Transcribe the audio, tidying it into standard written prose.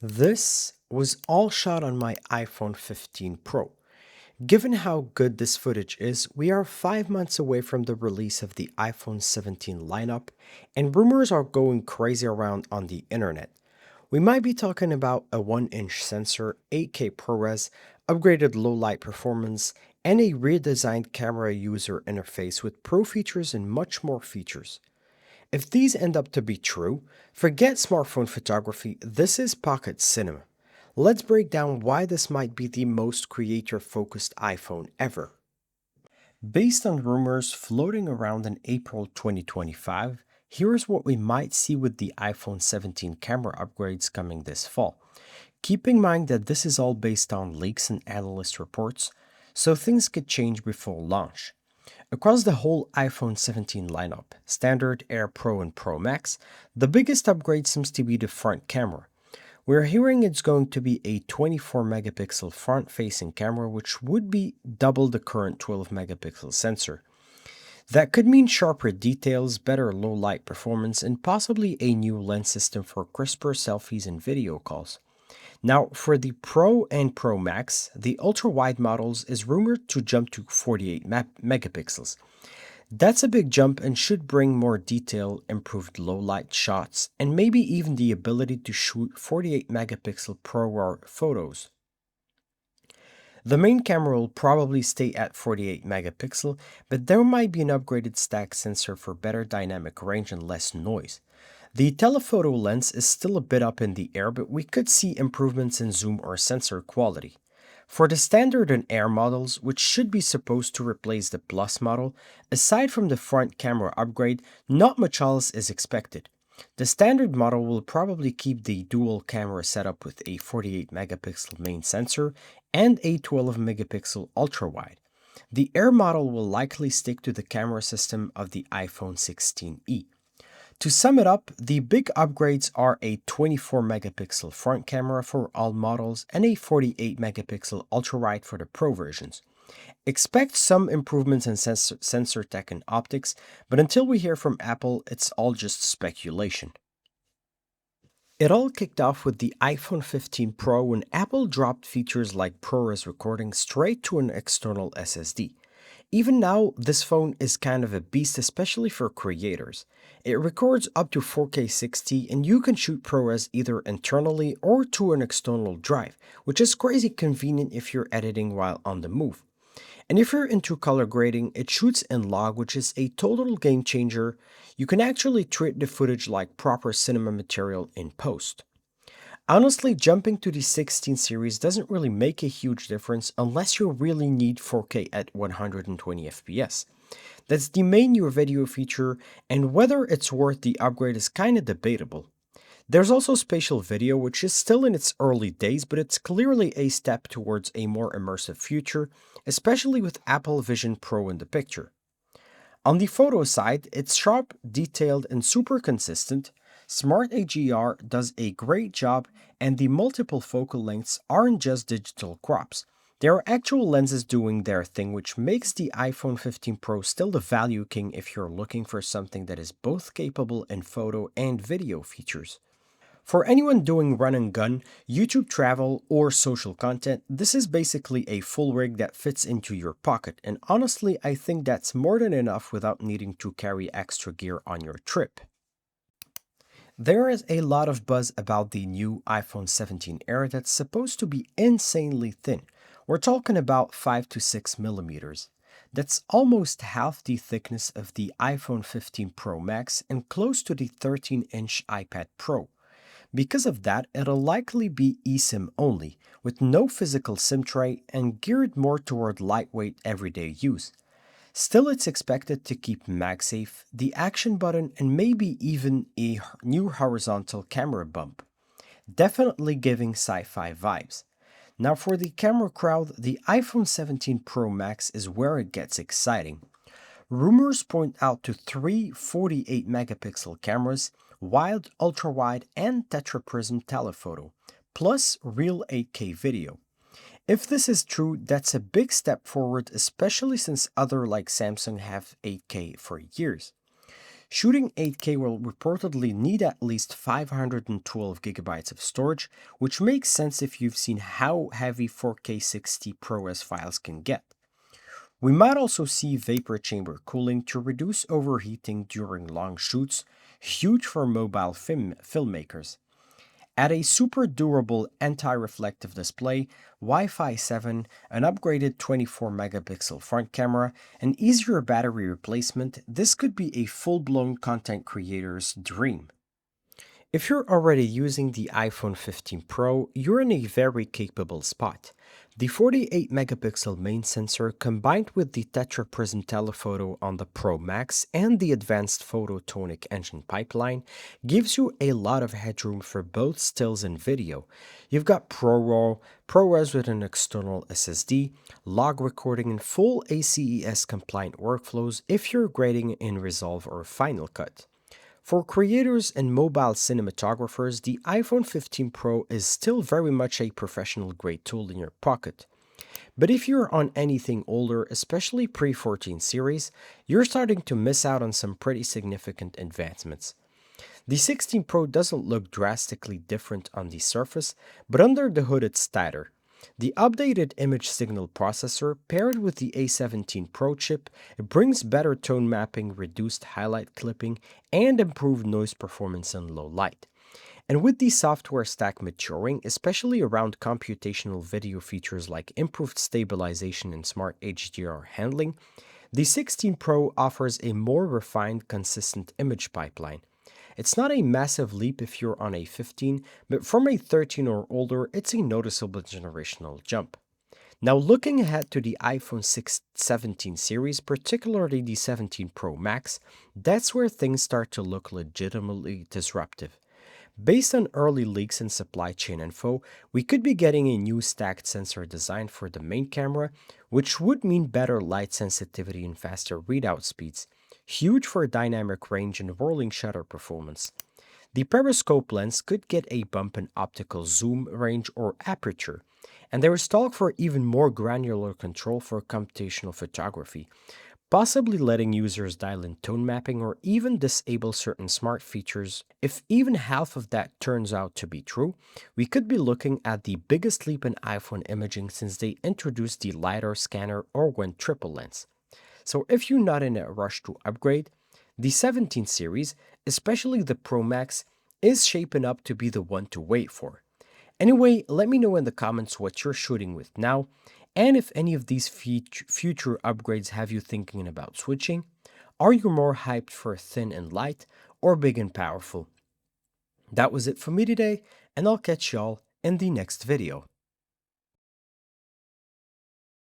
This was all shot on my iPhone 15 Pro. Given how good this footage is, we are 5 months away from the release of the iPhone 17 lineup, and rumors are going crazy around on the internet. We might be talking about a 1-inch sensor, 8K ProRes, upgraded low light performance, and a redesigned camera user interface with pro features and much more features. If these end up to be true, forget smartphone photography, this is pocket cinema. Let's break down why this might be the most creator focused iPhone ever. Based on rumors floating around in April 2025, here's what we might see with the iPhone 17 camera upgrades coming this fall. Keep in mind that this is all based on leaks and analyst reports, so things could change before launch. Across the whole iPhone 17 lineup, Standard, Air Pro, and Pro Max, the biggest upgrade seems to be the front camera. We're hearing it's going to be a 24 megapixel front facing camera, which would be double the current 12 megapixel sensor. That could mean sharper details, better low light performance, and possibly a new lens system for crisper selfies and video calls. Now, for the Pro and Pro Max, the ultra wide models is rumored to jump to 48 megapixels. That's a big jump and should bring more detail, improved low light shots, and maybe even the ability to shoot 48 megapixel ProRAW photos. The main camera will probably stay at 48 megapixel, but there might be an upgraded stack sensor for better dynamic range and less noise. The telephoto lens is still a bit up in the air, but we could see improvements in zoom or sensor quality. For the standard and Air models, which should be supposed to replace the Plus model, aside from the front camera upgrade, not much else is expected. The standard model will probably keep the dual camera setup with a 48 megapixel main sensor and a 12 megapixel ultra wide. The Air model will likely stick to the camera system of the iPhone 16e. To sum it up, the big upgrades are a 24 megapixel front camera for all models and a 48 megapixel ultra-wide for the Pro versions. Expect some improvements in sensor tech and optics, but until we hear from Apple, it's all just speculation. It all kicked off with the iPhone 15 Pro when Apple dropped features like ProRes recording straight to an external SSD. Even now, this phone is kind of a beast, especially for creators. It records up to 4K 60, and you can shoot ProRes either internally or to an external drive, which is crazy convenient if you're editing while on the move. And if you're into color grading, it shoots in log, which is a total game changer. You can actually treat the footage like proper cinema material in post. Honestly, jumping to the 16 series doesn't really make a huge difference unless you really need 4K at 120 FPS. That's the main new video feature, and whether it's worth the upgrade is kinda debatable. There's also spatial video, which is still in its early days, but it's clearly a step towards a more immersive future, especially with Apple Vision Pro in the picture. On the photo side, it's sharp, detailed, and super consistent. Smart HDR does a great job, and the multiple focal lengths aren't just digital crops. There are actual lenses doing their thing, which makes the iPhone 15 Pro still the value king if you're looking for something that is both capable in photo and video features. For anyone doing run and gun, YouTube travel, or social content, this is basically a full rig that fits into your pocket, and honestly, I think that's more than enough without needing to carry extra gear on your trip. There is a lot of buzz about the new iPhone 17 Air that's supposed to be insanely thin. We're talking about 5 to 6 millimeters. That's almost half the thickness of the iPhone 15 Pro Max and close to the 13-inch iPad Pro. Because of that, it'll likely be eSIM only, with no physical SIM tray and geared more toward lightweight everyday use. Still, it's expected to keep MagSafe, the action button, and maybe even a new horizontal camera bump. Definitely giving sci fi vibes. Now, for the camera crowd, the iPhone 17 Pro Max is where it gets exciting. Rumors point out to three 48 megapixel cameras, wide, ultra wide, and tetraprism telephoto, plus real 8K video. If this is true, that's a big step forward, especially since other like Samsung have 8K for years. Shooting 8K will reportedly need at least 512 gigabytes of storage, which makes sense if you've seen how heavy 4K 60 ProRes files can get. We might also see vapor chamber cooling to reduce overheating during long shoots, huge for mobile filmmakers. Add a super durable anti-reflective display, Wi-Fi 7, an upgraded 24 megapixel front camera, and easier battery replacement, this could be a full-blown content creator's dream. If you're already using the iPhone 15 Pro, you're in a very capable spot. The 48 megapixel main sensor combined with the Tetra Prism telephoto on the Pro Max and the advanced photonic engine pipeline gives you a lot of headroom for both stills and video. You've got ProRAW, ProRes with an external SSD, log recording and full ACES compliant workflows if you're grading in Resolve or Final Cut. For creators and mobile cinematographers, the iPhone 15 Pro is still very much a professional grade tool in your pocket. But if you're on anything older, especially pre-14 series, you're starting to miss out on some pretty significant advancements. The 16 Pro doesn't look drastically different on the surface, but under the hood it's tighter. The updated image signal processor paired with the A17 Pro chip brings better tone mapping, reduced highlight clipping, and improved noise performance in low light. And with the software stack maturing, especially around computational video features like improved stabilization and smart HDR handling, the 16 Pro offers a more refined, consistent image pipeline. It's not a massive leap if you're on a 15, but from a 13 or older, it's a noticeable generational jump. Now looking ahead to the iPhone 17 series, particularly the 17 Pro Max, that's where things start to look legitimately disruptive. Based on early leaks and supply chain info, we could be getting a new stacked sensor design for the main camera, which would mean better light sensitivity and faster readout speeds, huge for dynamic range and rolling shutter performance. The periscope lens could get a bump in optical zoom range or aperture, and there is talk for even more granular control for computational photography, possibly letting users dial in tone mapping or even disable certain smart features. If even half of that turns out to be true, we could be looking at the biggest leap in iPhone imaging since they introduced the LiDAR scanner or went triple lens. So if you're not in a rush to upgrade, the 17 series, especially the Pro Max, is shaping up to be the one to wait for. Anyway, let me know in the comments what you're shooting with now, and if any of these future upgrades have you thinking about switching. Are you more hyped for thin and light, or big and powerful? That was it for me today, and I'll catch y'all in the next video.